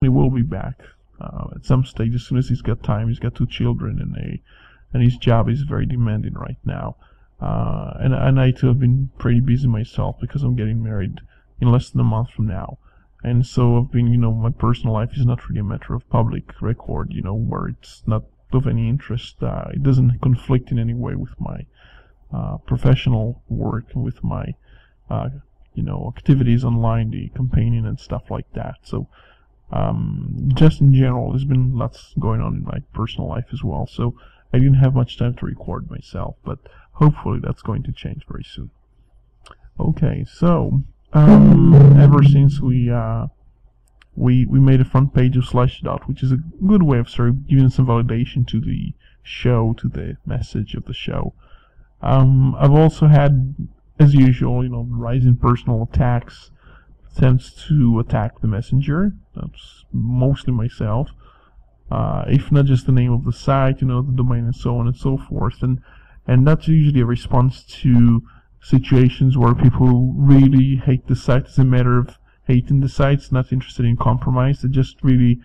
he will be back at some stage as soon as he's got time. He's got 2 children, and his job is very demanding right now. And I too have been pretty busy myself because I'm getting married in less than a month from now. And so I've been, my personal life is not really a matter of public record, where it's not of any interest. It doesn't conflict in any way with my professional work and with my, activities online, the campaigning and stuff like that. So just in general, there's been lots going on in my personal life as well. So I didn't have much time to record myself, but hopefully that's going to change very soon. Okay, so ever since we made a front page of Slashdot, which is a good way of sort of giving some validation to the show, to the message of the show. I've also had, as usual, rise in personal attacks, attempts to attack the messenger. That's mostly myself. If not just the name of the site, the domain and so on and so forth. And that's usually a response to situations where people really hate the site as a matter of hating the site, not interested in compromise. They just really,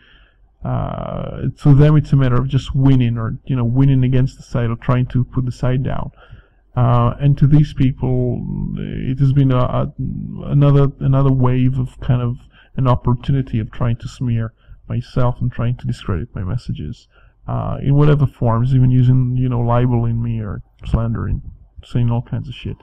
to them it's a matter of just winning, or winning against the site, or trying to put the site down. And to these people, it has been another wave of kind of an opportunity of trying to smear myself and trying to discredit my messages in whatever forms, even using libeling me or slandering, saying all kinds of shit.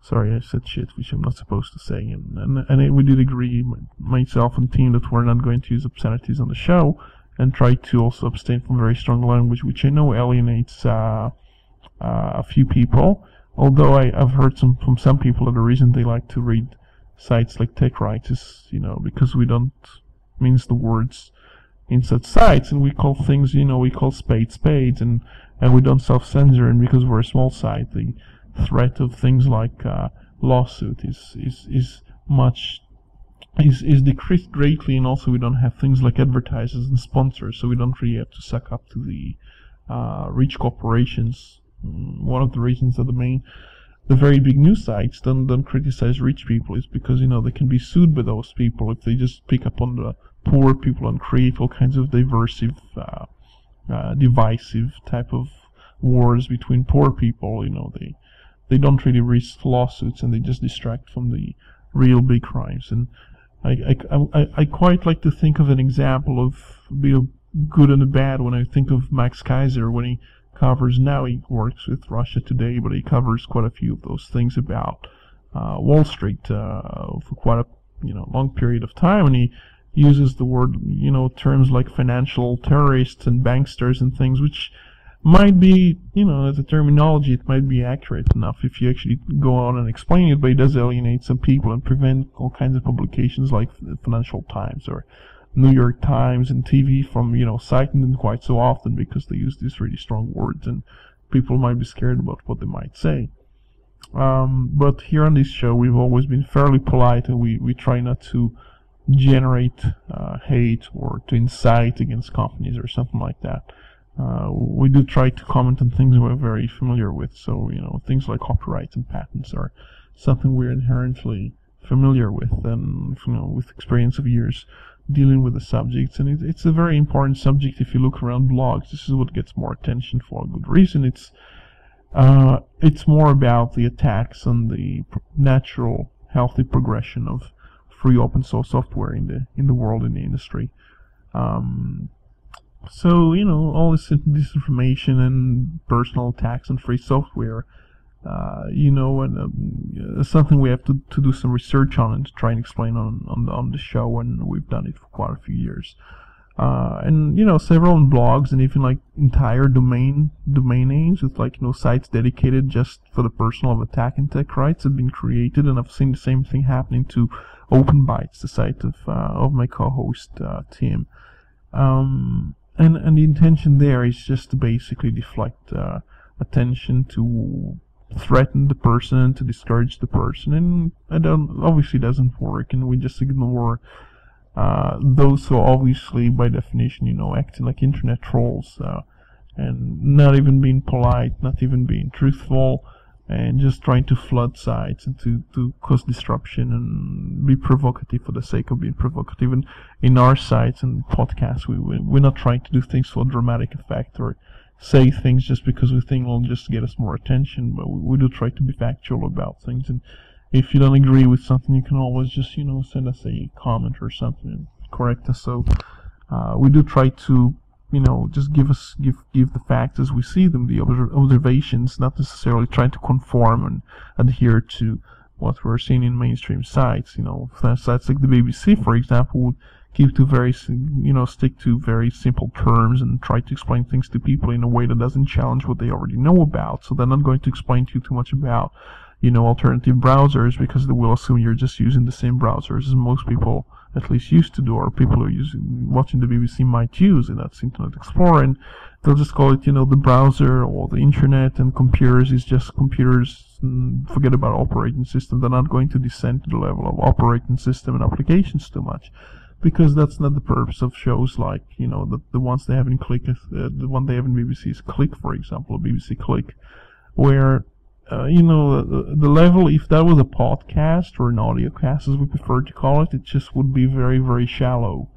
Sorry, I said shit, which I'm not supposed to say, and we did agree, myself and team, that we're not going to use obscenities on the show, and try to also abstain from very strong language, which I know alienates a few people. Although I've heard from some people that the reason they like to read sites like Techrights is because we don't mince the words in such sites, and we call things we call spades, and we don't self-censor, and because we're a small site, the threat of things like lawsuit is decreased greatly, and also we don't have things like advertisers and sponsors, so we don't really have to suck up to the rich corporations. One of the reasons that the very big news sites don't criticize rich people is because they can be sued by those people if they just pick up on the poor people and create all kinds of divisive type of wars between poor people. They don't really risk lawsuits, and they just distract from the real big crimes. And I quite like to think of an example of good and the bad when I think of Max Kaiser, when he covers, now he works with Russia Today, but he covers quite a few of those things about Wall Street for quite a long period of time, and he uses the word, terms like financial terrorists and banksters and things, which might be, as a terminology, it might be accurate enough if you actually go on and explain it, but it does alienate some people and prevent all kinds of publications like the Financial Times or New York Times and TV from, citing them quite so often, because they use these really strong words, and people might be scared about what they might say. But here on this show, we've always been fairly polite, and we try not to generate hate or to incite against companies or something like that. We do try to comment on things we're very familiar with, so things like copyrights and patents are something we're inherently familiar with, and with experience of years dealing with the subjects. And it's a very important subject. If you look around blogs, this is what gets more attention for a good reason. It's more about the attacks on the natural, healthy progression of free open source software in the world, in the industry. So all this disinformation and personal attacks on free software, and something we have to do some research on and to try and explain on the show, and we've done it for quite a few years. And several blogs, and even like entire domain names with sites dedicated just for the personal attack and Techrights have been created, and I've seen the same thing happening to OpenBytes, the site of my co-host Tim. And the intention there is just to basically deflect attention, to threaten the person, to discourage the person, and it obviously doesn't work, and we just ignore those who obviously, by definition, acting like internet trolls, and not even being polite, not even being truthful, and just trying to flood sites and to cause disruption and be provocative for the sake of being provocative. And in our sites and podcasts, we're not trying to do things for dramatic effect or say things just because we think will just get us more attention, but we do try to be factual about things. And if you don't agree with something, you can always just, send us a comment or something and correct us. So we do try to, just give the facts as we see them, the observations, not necessarily trying to conform and adhere to what we're seeing in mainstream sites. Sites like the BBC, for example, would stick to very simple terms and try to explain things to people in a way that doesn't challenge what they already know about. So they're not going to explain to you too much about, alternative browsers, because they will assume you're just using the same browsers as most people at least used to do, or people who are watching the BBC might use, and that's Internet Explorer, and they'll just call it, the browser or the internet, and computers is just computers, and forget about operating system. They're not going to descend to the level of operating system and applications too much, because that's not the purpose of shows like, the ones they have in Click, the one they have in BBC is Click, for example, BBC Click, where the level, if that was a podcast or an audiocast, as we prefer to call it, it just would be very, very shallow.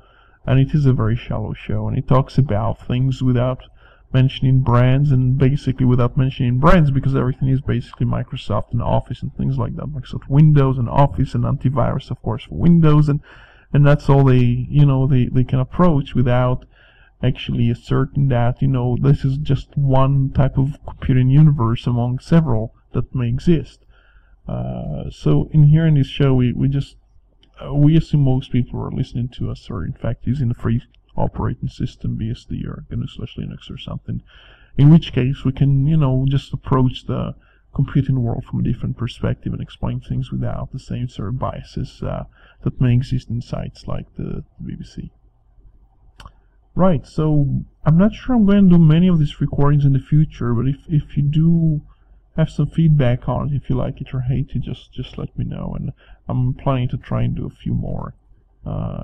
And it is a very shallow show, and it talks about things without mentioning brands, and basically without mentioning brands, because everything is basically Microsoft and Office and things like that. Microsoft Windows and Office and antivirus, of course, for Windows, and that's all they can approach without actually asserting that, this is just one type of computing universe among several that may exist. So in here in this show, we assume most people who are listening to us are in fact using a free operating system, BSD or GNU/Linux or something, in which case we can, just approach the computing world from a different perspective and explain things without the same sort of biases that may exist in sites like the BBC. Right, so I'm not sure I'm going to do many of these recordings in the future, but if you do have some feedback on it, if you like it or hate it, just let me know, and I'm planning to try and do a few more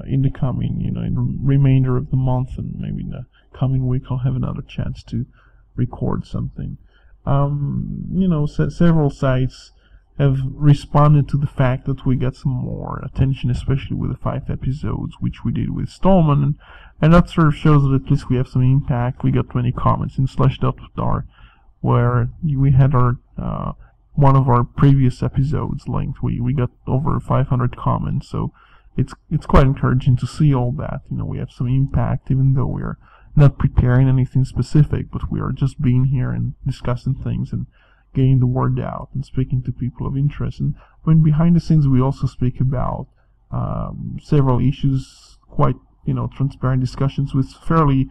in the coming, in the remainder of the month, and maybe in the coming week I'll have another chance to record something. Several sites have responded to the fact that we got some more attention, especially with the 5 episodes which we did with Stallman, and that sort of shows that at least we have some impact. We got 20 comments in Slashdot, where we had our one of our previous episodes linked. We got over 500 comments, so it's quite encouraging to see all that. We have some impact, even though we're not preparing anything specific, but we are just being here and discussing things and getting the word out and speaking to people of interest. And when behind the scenes we also speak about several issues, quite transparent discussions with fairly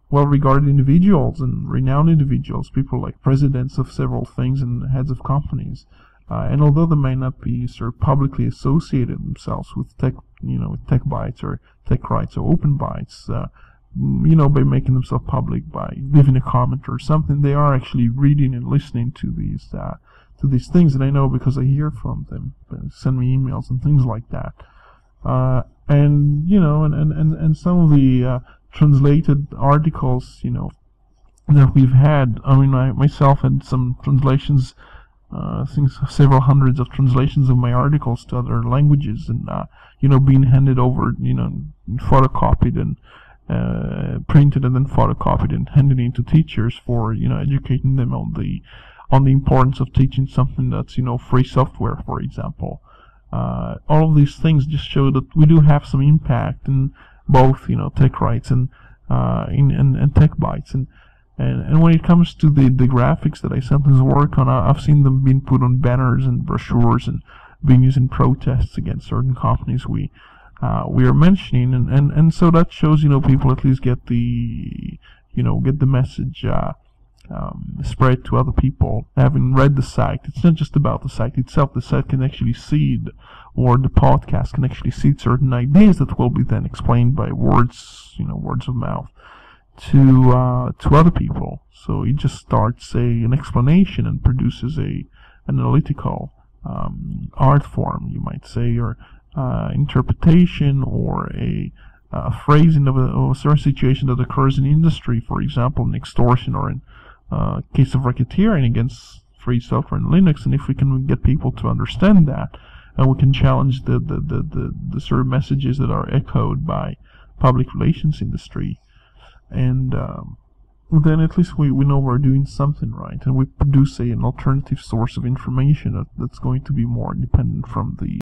well-regarded individuals and renowned individuals, people like presidents of several things and heads of companies. And although they may not be sort of publicly associated themselves with with TechBytes or Techrights or OpenBytes, by making themselves public by leaving a comment or something, they are actually reading and listening to these things, and I know because I hear from them. They send me emails and things like that. And some of the translated articles, that we've had. I mean, I myself had some translations. I think several hundreds of translations of my articles to other languages, and being handed over, photocopied and printed and then photocopied and handed in to teachers for educating them on the importance of teaching something that's free software, for example. All of these things just show that we do have some impact in both Techrights and TechBytes, and when it comes to the graphics that I sometimes work on, I've seen them being put on banners and brochures and being used in protests against certain companies we are mentioning, and so that shows people at least get the message spread to other people having read the site. It's not just about the site itself. The site can actually seed, or the podcast can actually seed certain ideas that will be then explained by words of mouth to other people. So it just starts an explanation and produces an analytical art form, you might say, or interpretation, or a phrasing of a certain situation that occurs in industry, for example, in extortion, or in case of racketeering against, free software in Linux, and if we can get people to understand that, and we can challenge the sort of messages that are echoed by public relations industry, and then at least we know we're doing something right, and we produce an alternative source of information that's going to be more independent from the